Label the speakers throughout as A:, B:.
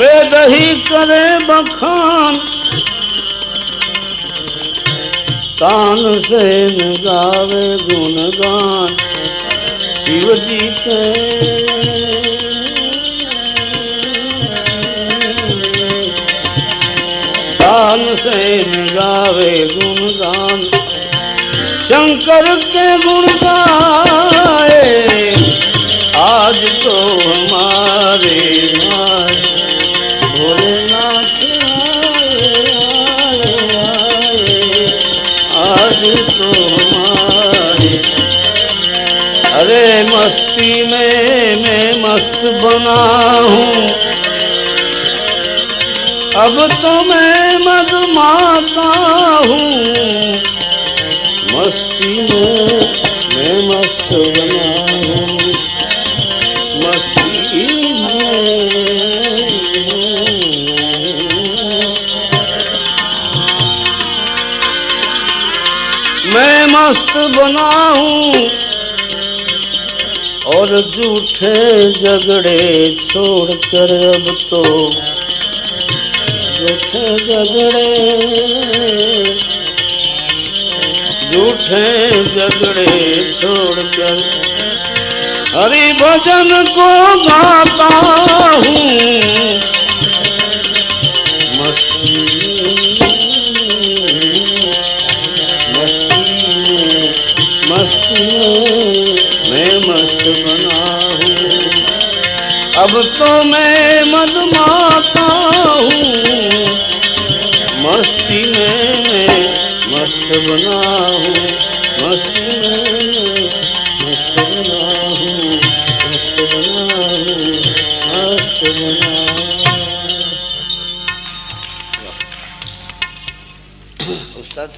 A: बेदही करे बखान तान से गावे गुणगान शिव जी के तान से गावे गुणगान शंकर के गुण गाए आज तो हमारे भोलेनाथ आए आज तो हमारे। अरे मस्ती में मैं मस्त बना हूँ अब तो मैं मदमाता हूँ मस्ती में मैं मस्त बना हूँ मस्ती में मैं मस्त बना हूँ और झूठे झगड़े छोड़कर अब तो झूठे झगड़े छोड़कर हरि भजन को गाता हूँ मस्ती मैं मस्त बना हूँ अब तो मैं मदमाता हूँ मस्ती में मैं मस्त बना हूँ मस्ती में मस्त बना हूँ मस्त बना हूँ मस्त बना उस्ताद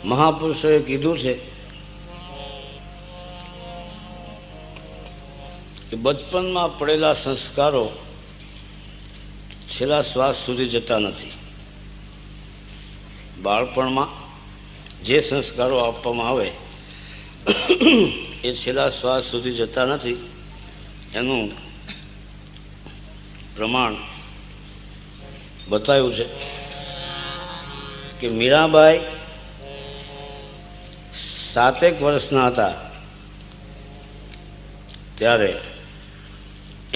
B: મહાપુરુષોએ કીધું છે કે બચપનમાં પડેલા સંસ્કારો છેલ્લા શ્વાસ સુધી જતા નથી. બાળપણમાં જે સંસ્કારો આપવામાં આવે એ છેલ્લા શ્વાસ સુધી જતા નથી. એનું પ્રમાણ બતાવ્યું છે કે મીરાબાઈ 7 વર્ષના હતા ત્યારે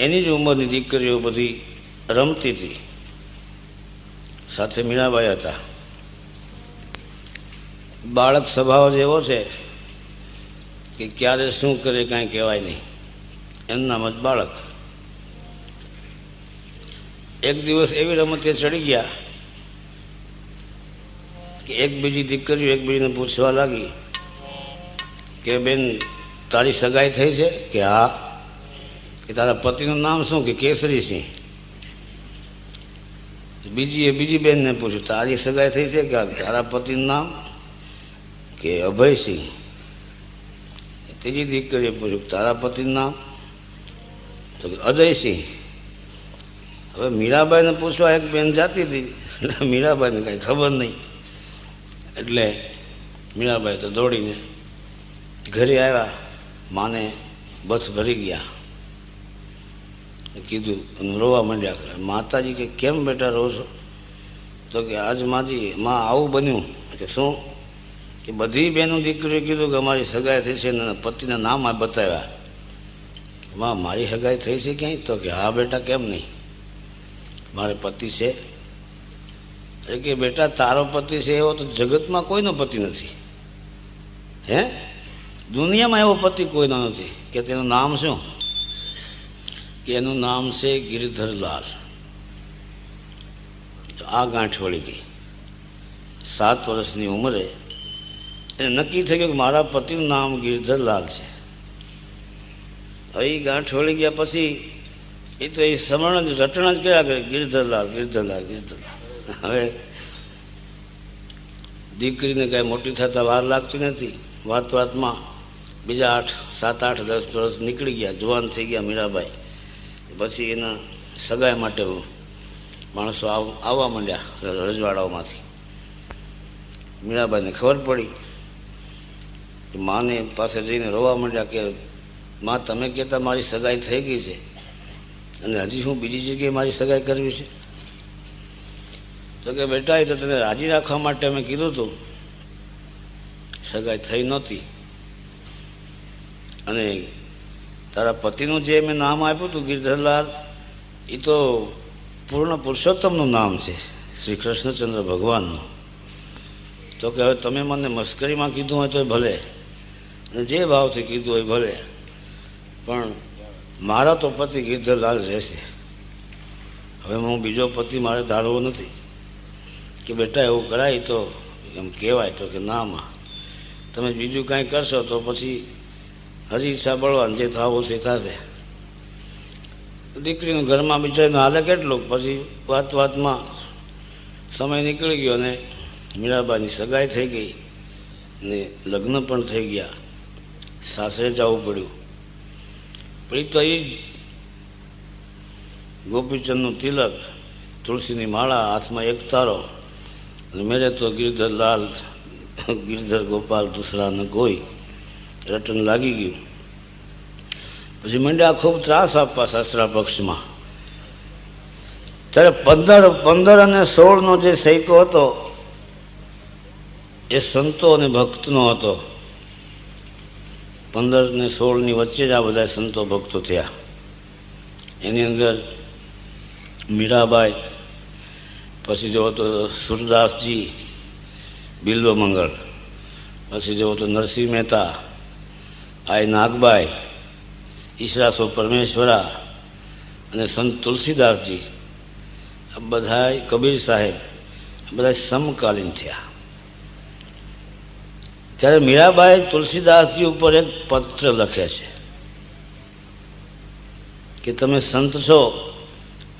B: એની જ ઉંમરની દીકરીઓ બધી રમતી હતી, સાથે મીરાબાઈ હતા. બાળક સ્વભાવ જ એવો છે કે ક્યારે શું કરે કાંઈ કહેવાય નહીં, એનું નામ જ બાળક. એક દિવસ એવી રમતે ચડી ગયા કે એક બીજી દીકરીઓ એકબીજીને પૂછવા લાગી કે બેન તારી સગાઈ થઈ છે? કે હા. કે તારા પતિનું નામ શું? કે કેસરીસિંહ. બીજીએ બીજી બેનને પૂછ્યું તારી સગાઈ થઈ છે? કે તારા પતિનું નામ? કે અભયસિંહ. ત્રીજી દીકરીએ પૂછ્યું તારા પતિનું નામ? તો કે અજયસિંહ. હવે મીરાબાઈને પૂછવા એક બેન જાતી હતી, મીરાબાઈને કાંઈ ખબર નહીં, એટલે મીરાબાઈ તો દોડીને ઘરે આવ્યા. માને બસ ભરી ગયા, કીધું અને રોવા માંડ્યા. માતાજી કે કેમ બેટા રો છો? તો કે આજ માજી માં આવું બન્યું. કે શું? કે બધી બેનું દીકરીએ કીધું કે અમારી સગાઈ થઈ છે અને પતિના નામ આ બતાવ્યા. માં મારી સગાઈ થઈ છે ક્યાંય? તો કે હા બેટા કેમ નહીં, મારે પતિ છે. એટલે કે બેટા તારો પતિ છે એવો તો જગતમાં કોઈનો પતિ નથી. હે, દુનિયામાં એવો પતિ કોઈનો નથી. કે તેનું નામ શું? કે એનું નામ છે ગિરધરલાલ. આ ગાંઠ વળી ગઈ. 7 વર્ષની ઉંમરે એને નક્કી થઈ ગયું કે મારા પતિનું નામ ગિરધરલાલ છે. હવે એ ગાંઠ વળી ગયા પછી એ તો એ સમરણ રટણ જ કર્યા કરે, ગિરધરલાલ ગિરધરલાલ ગિરધરલાલ. હવે દીકરીને કાંઈ મોટી થતા વાર લાગતી નથી. વાત વાતમાં બીજા 7, 8, 10 વર્ષ નીકળી ગયા, જુવાન થઈ ગયા મીરાબાઈ. પછી એના સગાઈ માટે માણસો આવવા માંડ્યા રજવાડાઓમાંથી. મીરાબાઈને ખબર પડી, માને પાસે જઈને રોવા માંડ્યા કે માં તમે કહેતા મારી સગાઈ થઈ ગઈ છે અને હજી હું બીજી જગ્યાએ મારી સગાઈ કરવી છે? તો કે બેટા એ તો તને રાજી રાખવા માટે અમે કીધું હતું, સગાઈ થઈ નહોતી. અને તારા પતિનું જે મેં નામ આપ્યું હતું ગિરધરલાલ, એ તો પૂર્ણ પુરુષોત્તમનું નામ છે, શ્રી કૃષ્ણચંદ્ર ભગવાનનું. તો કે હવે તમે મને મસ્કરીમાં કીધું હોય તો ભલે, અને જે ભાવથી કીધું હોય ભલે, પણ મારા તો પતિ ગિરધરલાલ રહેશે. હવે હું બીજો પતિ મારે ધારવો નથી. કે બેટા એવું કરાય તો એમ કહેવાય? તો કે ના માં, તમે બીજું કાંઈ કરશો તો પછી હજી ઈચ્છા બળવાન, જે થવું તે થશે. દીકરીનું ઘરમાં બિચારીને હાલે કેટલું. પછી વાત વાતમાં સમય નીકળી ગયો અને મીરાબાઈની સગાઈ થઈ ગઈ ને લગ્ન પણ થઈ ગયા. સાસરે જવું પડ્યું. પછી તો એ ગોપીચંદનું તિલક, તુલસીની માળા, હાથમાં એક તારો, અને મેરે તો ગિરધરલાલ ગિરધર ગોપાલ દૂસરા ન કોઈ, રટન લાગી ગયું. પછી મંડ્યા ખૂબ ત્રાસ આપવા સાસરા પક્ષમાં. ત્યારે 15 અને 16નો જે સૈકો હતો એ સંતો અને ભક્તનો હતો. 15 ને 16ની વચ્ચે જ આ બધા સંતો ભક્તો થયા. એની અંદર મીરાબાઈ, પછી જુઓ તો સુરદાસજી બિલ્વમંગળ, પછી જુઓ તો નરસિંહ મહેતા, આઈ નાગબાઈ, ઈશરાસો પરમેશ્વરા અને સંત તુલસીદાસજી, આ બધા કબીર સાહેબ, આ બધા સમકાલીન થયા. ત્યારે મીરાબાઈ તુલસીદાસજી ઉપર એક પત્ર લખે છે કે તમે સંત છો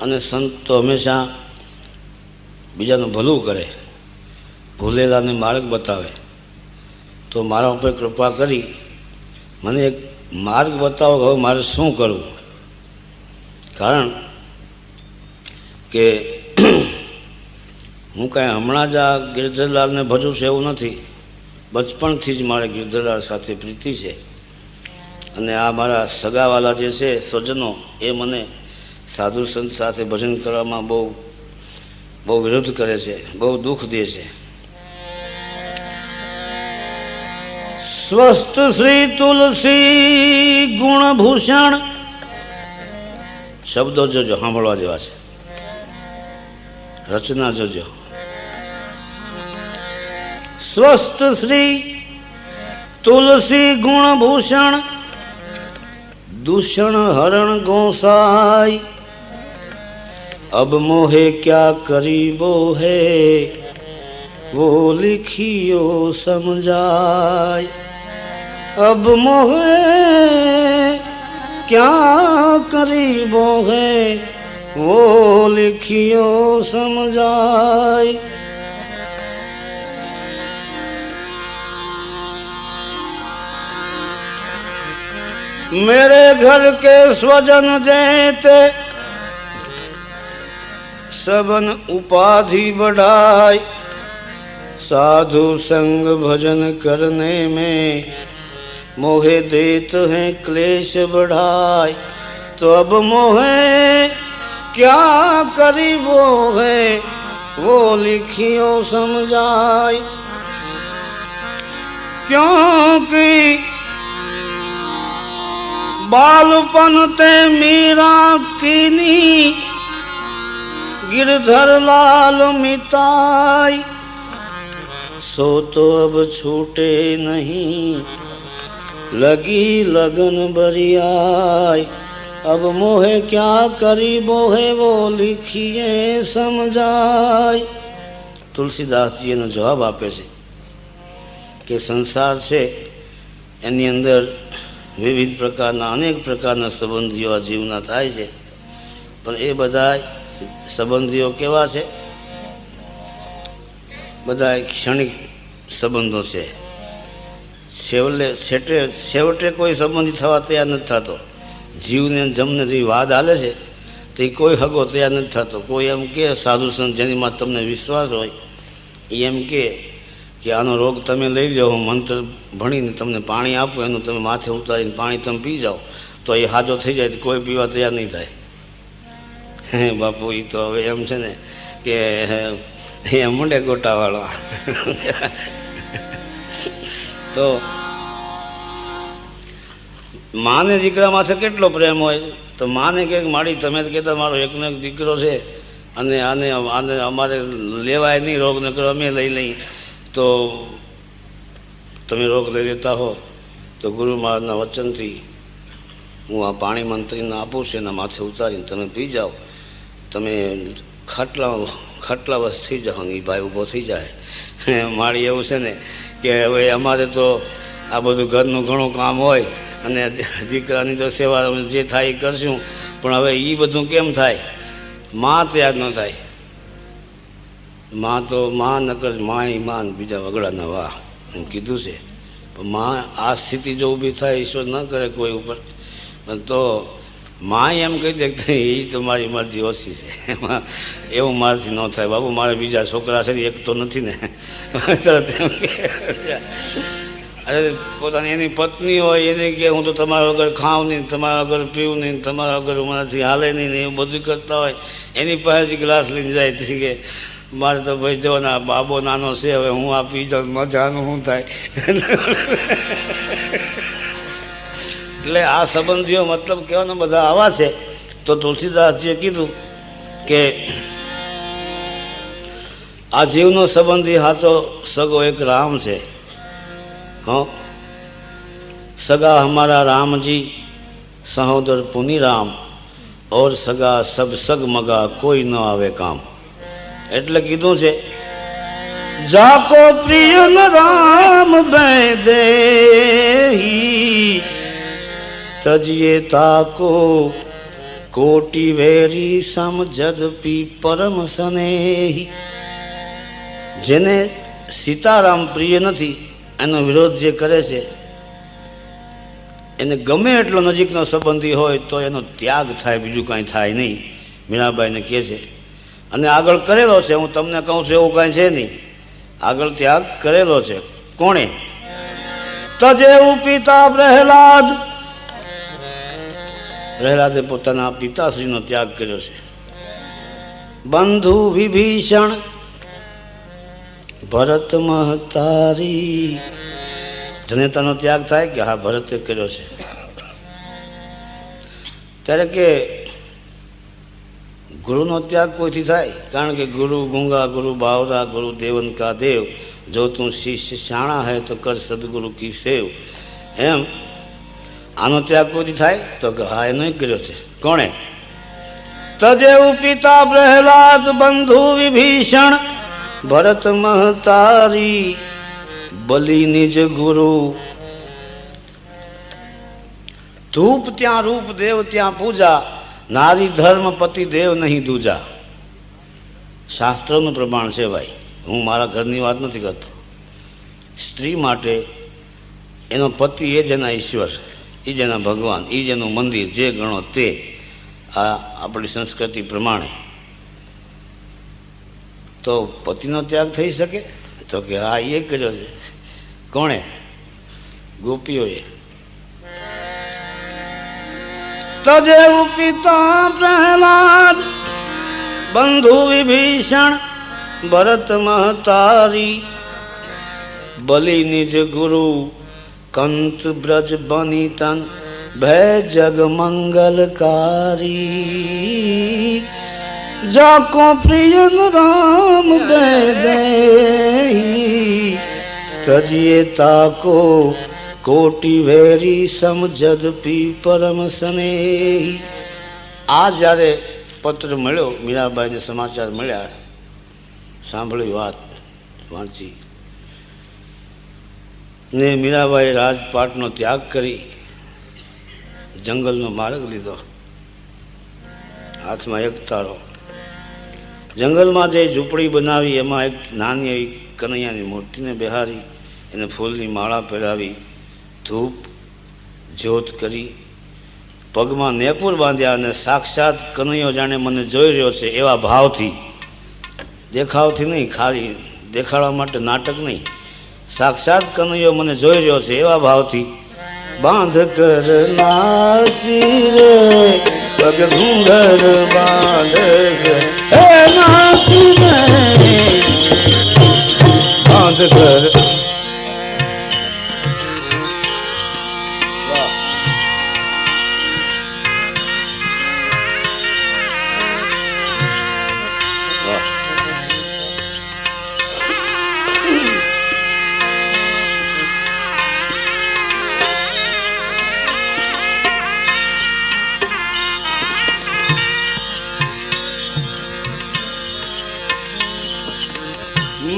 B: અને સંત તો હંમેશા બીજાનું ભલું કરે, ભૂલેલાને માર્ગ બતાવે. તો મારા ઉપર કૃપા કરી મને એક માર્ગ બતાવો કે હવે મારે શું કરવું. કારણ કે હું કાંઈ હમણાં જ આ ગિરધરલાલને ભજું છું એવું નથી. બચપણથી જ મારે ગિરધરલાલ સાથે પ્રીતિ છે. અને આ મારા સગાવાલા જે છે સ્વજનો, એ મને સાધુ સંત સાથે ભજન કરવામાં બહુ વિરોધ કરે છે, બહુ દુઃખ દે છે. સ્વસ્થ શ્રી તુલસી ગુણભૂષણ, શબ્દો જોજો, સાંભળવા જેવા છે. રચના જોજો. સ્વસ્થ શ્રી તુલસી ગુણભૂષણ, दूषण हरण गोसाई, अब मोहे क्या करीबो है वो लिखियो समझाय. अब मोहे क्या करीबो है वो लिखियो समझाय. मेरे घर के स्वजन जैते सबन उपाधि बढ़ाई, साधु संग भजन करने में मोहे देत हैं क्लेश बढ़ाई. तो अब मोहे क्या करीबो है वो लिखियो समझाई. क्योंकि बालपन ते मीरा कीनी गिरधर लाल मिताई, सो तो अब छूटे नहीं लगी लगन बरियाई. अब मोहे क्या करीबो है वो लिखिए समझाय. तुलसीदास जी एनो जवाब आपे छे કે સંસાર છે એની અંદર વિવિધ પ્રકારના અનેક પ્રકારના સંબંધીઓ આ જીવના થાય છે. પણ એ બધા સંબંધીઓ કેવા છે? બધા ક્ષણિક સંબંધો છે. છેવટે કોઈ સંબંધી થવા તૈયાર નથી થતો. જીવને જમને જે વાદ હાલે છે તે કોઈ હગો તૈયાર નથી થતો. કોઈ એમ કે સાધુ સંત જેનીમાં તમને વિશ્વાસ હોય એ એમ કે આનો રોગ તમે લઈ જાઓ, હું મંત્ર ભણીને તમને પાણી આપું, એનું તમે માથે ઉતારીને પાણી તમે પી જાઓ તો એ હાજો થઈ જાય. કોઈ પીવા તૈયાર નહીં થાય. બાપુ એ તો હવે એમ છે ને કે એ મૂંડે ગોટાવાળો. તો માને દીકરા માથે કેટલો પ્રેમ હોય. તો માને કે માડી તમે કહેતા મારો એકનો એક દીકરો છે અને આને અમારે લેવાય નહીં, રોગ ન કરો, અમે લઈ લઈ. તો તમે રોગ લઈ લેતા હો તો ગુરુ મહારાજના વચનથી હું આ પાણી મંત્રીને આપું છું, એના માથે ઉતારીને તમે પી જાઓ. તમે ખાટલા વસ થઈ જાઓ ને એ ભાઈ ઊભો થઈ જાય. મારી એવું છે ને કે હવે અમારે તો આ બધું ઘરનું ઘણું કામ હોય અને દીકરાની તો સેવા જે થાય એ કરશું, પણ હવે એ બધું કેમ થાય? માં તૈયાર ન થાય. માં તો માં નકર માં બીજા વગડાના વાહ એમ કીધું છે. પણ માં આ સ્થિતિ જો ઊભી થાય, ઈશ્વર ન કરે કોઈ ઉપર, તો માં એમ કહી દે કે એ તો મારી મરજી ઓછી છે, એમાં એવું મારાથી ન થાય. બાબુ મારે બીજા છોકરા છે, એક તો નથી ને. અરે પોતાની એની પત્ની હોય એને કે હું તો તમારા વગર ખાઉં નહીં, તમારા વગર પીવું નહીં, તમારા વગર મારાથી હાલે નહીં, એવું બધું કરતા હોય. એની પાસેથી ગ્લાસ લઈને જાય કે મારે તો ભાઈ જો ના બાબો નાનો છે, હવે હું આ પી જાઉં મજાનું શું થાય. એટલે આ સંબંધીઓ મતલબ કહેવાનો બધા આવા છે. તો તુલસીદાસજીએ કીધું કે આ જીવનો સંબંધી સાચો સગો એક રામ છે. हाँ, सगा हमारा राम जी सहोदर पुनि राम और सगा सब सग मगा कोई न आवे काम. એટલે કીધું છે જાકો પ્રિય ન રામ બેદેહી તજીએ તાકો કોટી વેરી સમજદપી પરમ સનેહી. જેને સીતારામ પ્રિય નથી એનો વિરોધ જે કરે છે એને ગમે એટલો નજીકનો સંબંધી હોય તો એનો ત્યાગ થાય, બીજું કાંઈ થાય નહીં. મીરાબાઈને કહે છે. અને આગળ કરેલો છે, હું તમને કહું છું એવું કાંઈ છે નહીં, આગળ ત્યાગ કરેલો છે. કોણે? તજેવું પિતા પ્રહલાદ, પ્રહલાદે પોતાના પિતાશ્રીનો ત્યાગ કર્યો છે. બંધુ વિભીષણ ભરત મહતારી, જનેતાનો ત્યાગ થાય કે હા ભરતે કર્યો છે. ત્યારે કે ગુરુનો ત્યાગ કોઈથી થાય? કારણ કે ગુરુ ગુંગા, ગુરુ બાવરા, ગુરુ દેવન કા દેવ, જો તું શિષ્ય શાણા હૈ તો કર સદગુરુ કી સેવ. એમ આનો ત્યાગ કોઈથી થાય? તો કે હા એનો કર્યો છે. કોણે? તજેવું પિતા પ્રહલાદ બંધુ વિભીષણ ભરત મહતારી, બલિ નિજ ગુરુ. ધૂપ ત્યાં રૂપ દેવ ત્યાં પૂજા, નારી ધર્મ પતિ દેવ નહીં દૂજા. શાસ્ત્રનું પ્રમાણ છે ભાઈ, હું મારા ઘરની વાત નથી કરતો. સ્ત્રી માટે એનો પતિ એ જ એના ઈશ્વર, એ જ એના ભગવાન, એ જ એનું મંદિર, જે ગણો તે. આ આપણી સંસ્કૃતિ પ્રમાણે તો પતિનો ત્યાગ થઈ શકે? તો કે હા એ કર્યો છે. કોણે? ગોપીઓએ. તજેવું પિતા પ્રહલાદ બંધુ વિભીષણ ભરત મહતારી, બલિ નિજ ગુરુ કંત બ્રજ બની તન, ભય જગ મંગલકારી. જાકો પ્રિય રામ દે તજીએ તાકો, કોટી વેરી સમજદ પી પરમ સ્નેહી. આ જ્યારે પત્ર મળ્યો, મીરાબાઈને સમાચાર મળ્યા, સાંભળી વાત વાંચી ને મીરાબાઈ રાજપાટનો ત્યાગ કરી જંગલનો માર્ગ લીધો, હાથમાં એક તારો. જંગલમાં જે ઝૂંપડી બનાવી એમાં એક નાની એવી કનૈયાની મૂર્તિને બેહારી, એને ફૂલની માળા પહેરાવી, ધૂપ જ્યોત કરી, પગમાં નેપુર બાંધ્યા અને સાક્ષાત કનૈયો જાણે મને જોઈ રહ્યો છે એવા ભાવથી, દેખાવથી નહીં, ખાલી દેખાડવા માટે નાટક નહીં, સાક્ષાત કનૈયો મને જોઈ રહ્યો છે એવા ભાવથી બાંધ કર નાસી રે પગ ઘૂંઘર બાંધ હે નાસી રે બાંધ કર.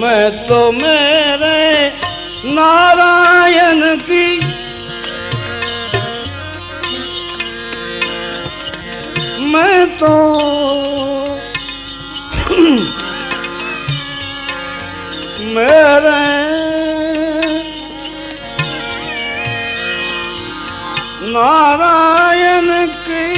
B: मैं तो मेरे नारायण की मैं तो मेरे नारायण की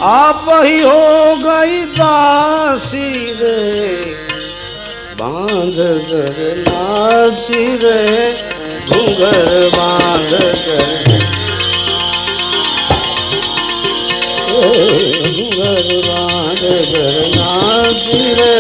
B: आप ही हो गई दासी रे बांध कर नासी रे घूंघर बांध कर घूंघर बांध कर नासी रे.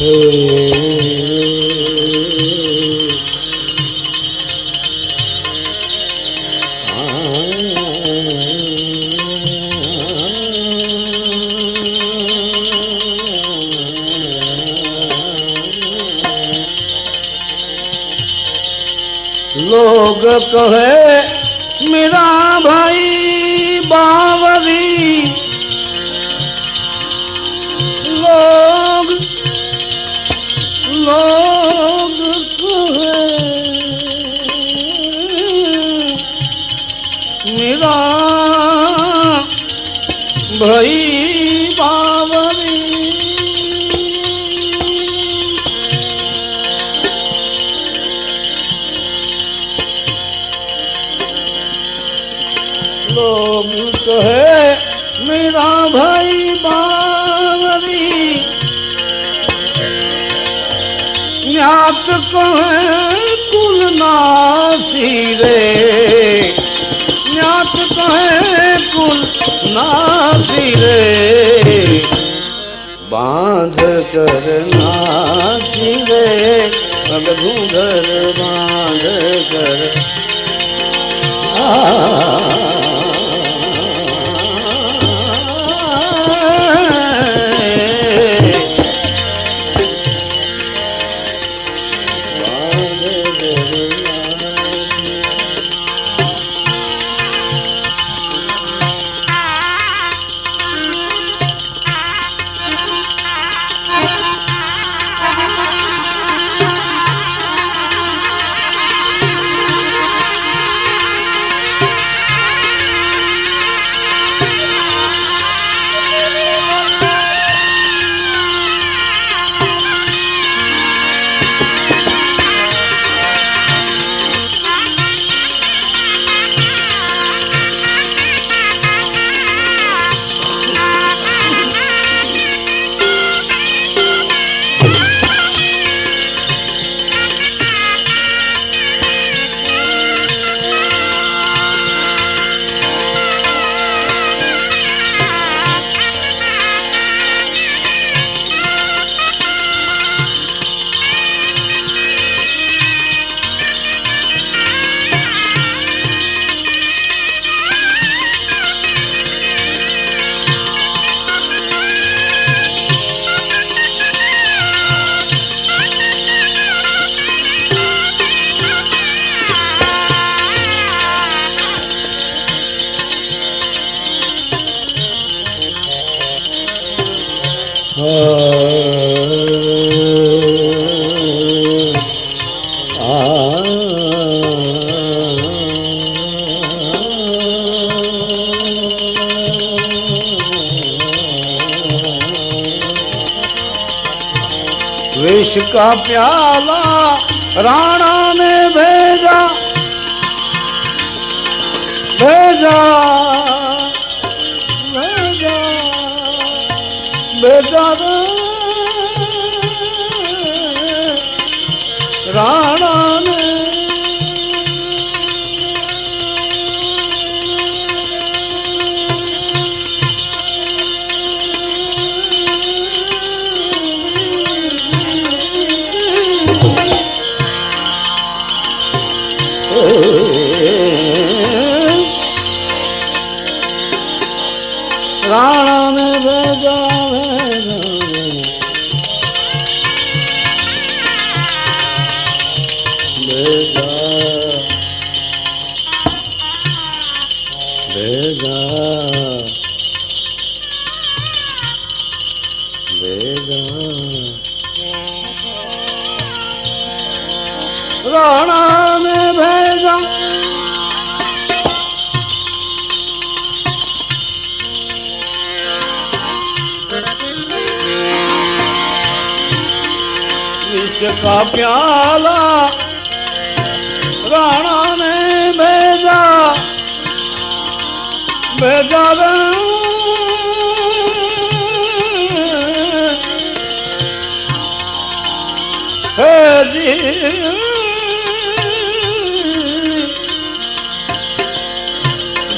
A: लोग कहे मेरा भाई बावरी, लोग कहे मेरा भाई बावरी। लोग कहे मेरा भाई बावरी, न्यात कहे कुल नासी रे, न्यात कहे कुल नासी रे, बांध कर नासी रे, अब घूंघर बांध कर विष का प्याला राणा ने भेजा, भेजा भेजा भेजा राणा ने। राणा ने भेजा भेजा भेजा भेजा राणा ने भेजा। विष का प्याला राणा ने भेजा, भेजा है जी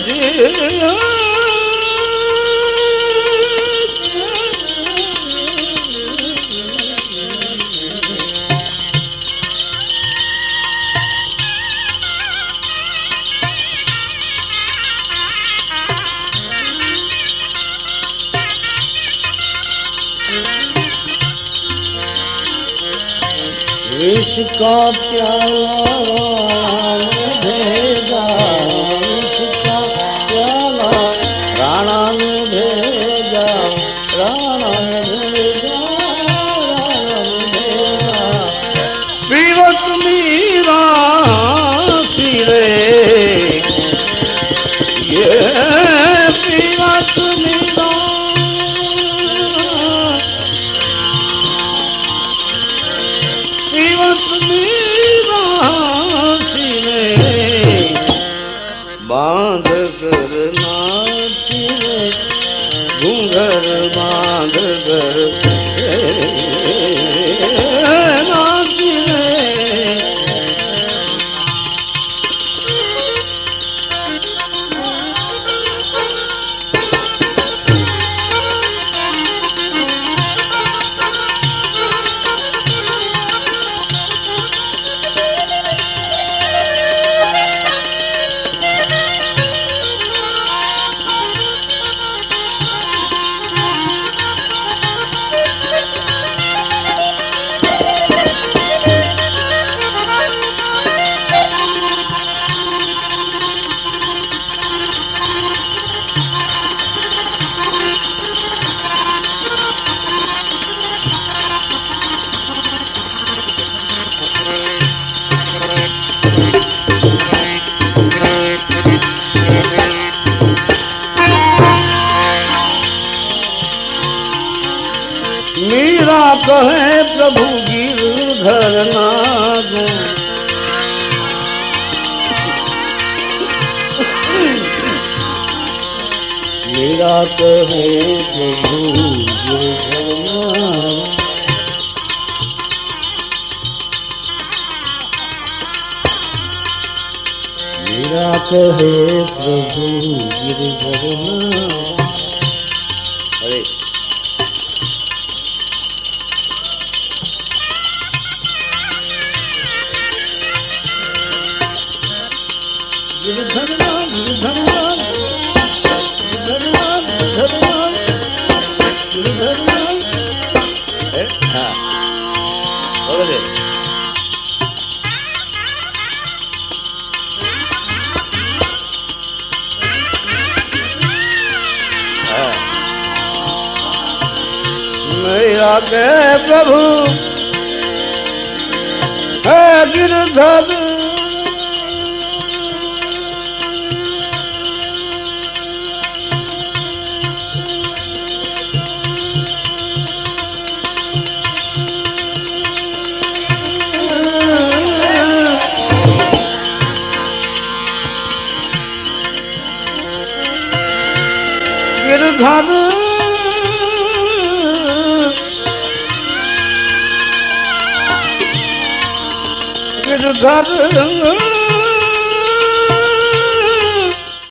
A: जी विष का प्याला में भेजा, विष का प्याला राणा में भेजा, राणा में भेजा, राणा में भेजा। पीवत मीरा सिरे, ये पीवत मीरा, पीवत मीरा सिरे, बांध कर नाची रे, घूंघर बांध कर नाची रे। मीरा कहे प्रभु गिरधर नाग, मीरा कहे प्रभु गिरधर नाग, मीरा कहे प्रभु गिरधर नाग। अरे गिरधरनाथ, गिरधरनाथ, गिरधरनाथ, गिरधरनाथ, गिरधरनाथ। हाँ, बोलो जी। हाँ, मेरा के प्रभु है गिरधर, गिरधर गिरधर